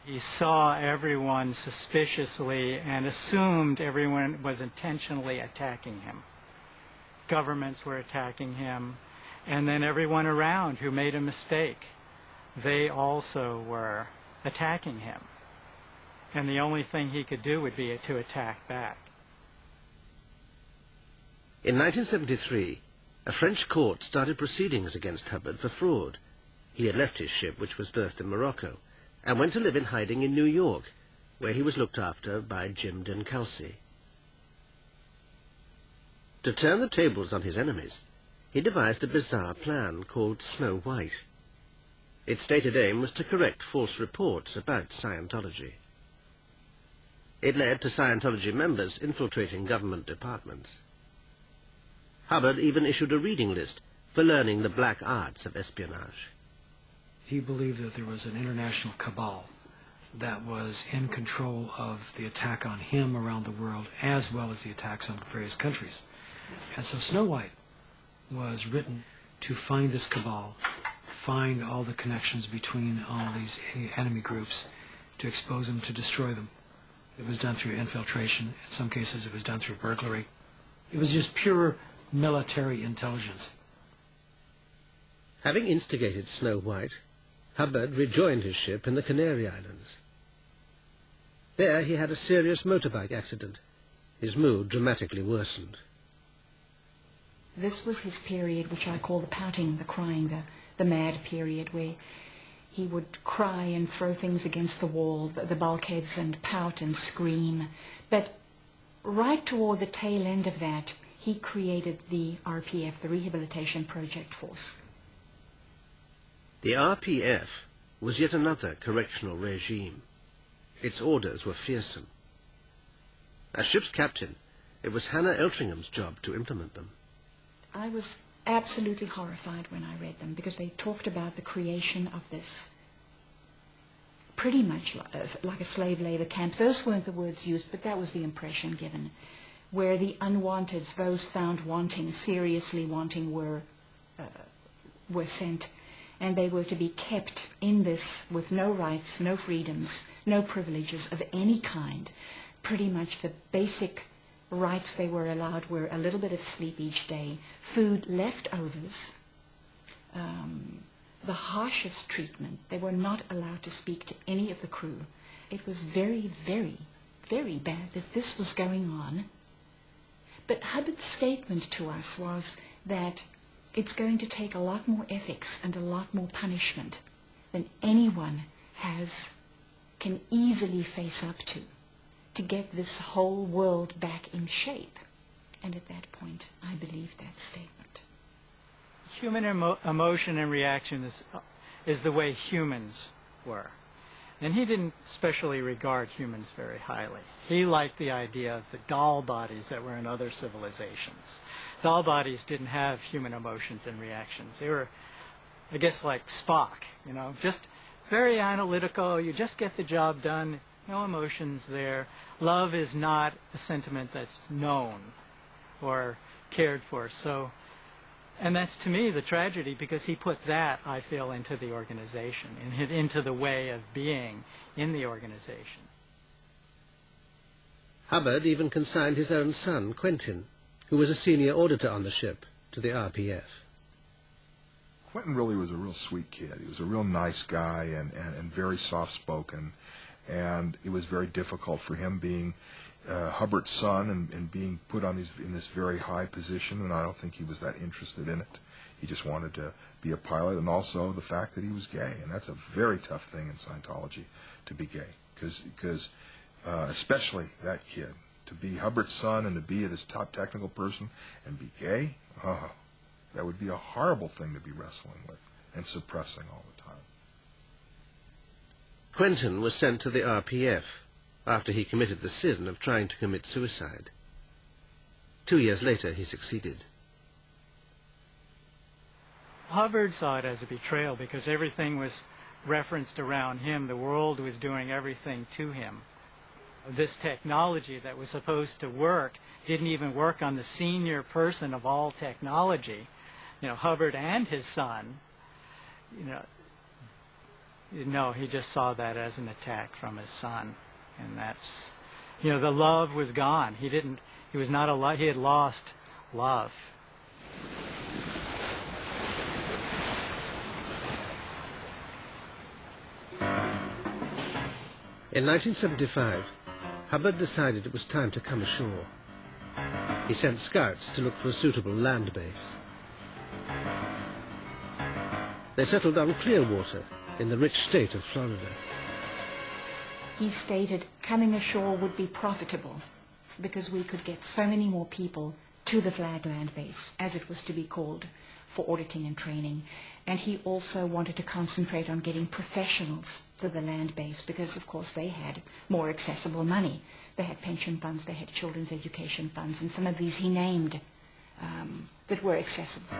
He saw everyone suspiciously and assumed everyone was intentionally attacking him. Governments were attacking him, and then everyone around who made a mistake, they also were attacking him. And the only thing he could do would be to attack back. In 1973, a French court started proceedings against Hubbard for fraud. He had left his ship, which was berthed in Morocco, and went to live in hiding in New York, where he was looked after by Jim Dencalce. To turn the tables on his enemies, he devised a bizarre plan called Snow White. Its stated aim was to correct false reports about Scientology. It led to Scientology members infiltrating government departments. Hubbard even issued a reading list for learning the black arts of espionage. He believed that there was an international cabal that was in control of the attack on him around the world, as well as the attacks on various countries. And so Snow White was written to find this cabal, find all the connections between all these enemy groups, to expose them, to destroy them. It was done through infiltration. In some cases it was done through burglary. It was just pure military intelligence. Having instigated Snow White, Hubbard rejoined his ship in the Canary Islands. There he had a serious motorbike accident. His mood dramatically worsened. This was his period, which I call the pouting, the crying, the mad period, where he would cry and throw things against the wall, the bulkheads, and pout and scream. But right toward the tail end of that, he created the RPF, the Rehabilitation Project Force. The RPF was yet another correctional regime. Its orders were fearsome. As ship's captain, it was Hannah Eltringham's job to implement them. I was absolutely horrified when I read them, because they talked about the creation of this pretty much like a slave labor camp. Those weren't the words used, but that was the impression given, where the unwanteds, those found wanting, seriously wanting, were sent, and they were to be kept in this with no rights, no freedoms, no privileges of any kind. Pretty much the basic rights they were allowed were a little bit of sleep each day, food, leftovers, the harshest treatment. They were not allowed to speak to any of the crew. It was very, very, very bad that this was going on. But Hubbard's statement to us was that it's going to take a lot more ethics and a lot more punishment than anyone can easily face up to get this whole world back in shape. And at that point, I believed that statement. Human emotion and reaction is the way humans were. And he didn't especially regard humans very highly. He liked the idea of the doll bodies that were in other civilizations. Doll bodies didn't have human emotions and reactions. They were, I guess, like Spock, just very analytical. You just get the job done. No emotions there. Love is not a sentiment that's known or cared for. And that's, to me, the tragedy, because he put that, I feel, into the organization, and into the way of being in the organization. Hubbard even consigned his own son, Quentin, who was a senior auditor on the ship, to the RPF. Quentin really was a real sweet kid. He was a real nice guy and very soft-spoken, and it was very difficult for him being Hubbard's son and being put on in this very high position, and I don't think he was that interested in it. He just wanted to be a pilot, and also the fact that he was gay, and that's a very tough thing in Scientology, to be gay, because especially that kid, to be Hubbard's son and to be this top technical person and be gay, that would be a horrible thing to be wrestling with and suppressing all the time. Quentin was sent to the RPF after he committed the sin of trying to commit suicide. 2 years later, he succeeded. Hubbard saw it as a betrayal because everything was referenced around him. The world was doing everything to him. This technology that was supposed to work didn't even work on the senior person of all technology, Hubbard and his son. No, he just saw that as an attack from his son. And that's, you know, the love was gone. He was not alive. He had lost love. In 1975, Hubbard decided it was time to come ashore. He sent scouts to look for a suitable land base. They settled on Clearwater in the rich state of Florida. He stated coming ashore would be profitable because we could get so many more people to the Flag Land Base, as it was to be called, for auditing and training. And he also wanted to concentrate on getting professionals to the land base because, of course, they had more accessible money. They had pension funds, they had children's education funds, and some of these he named that were accessible.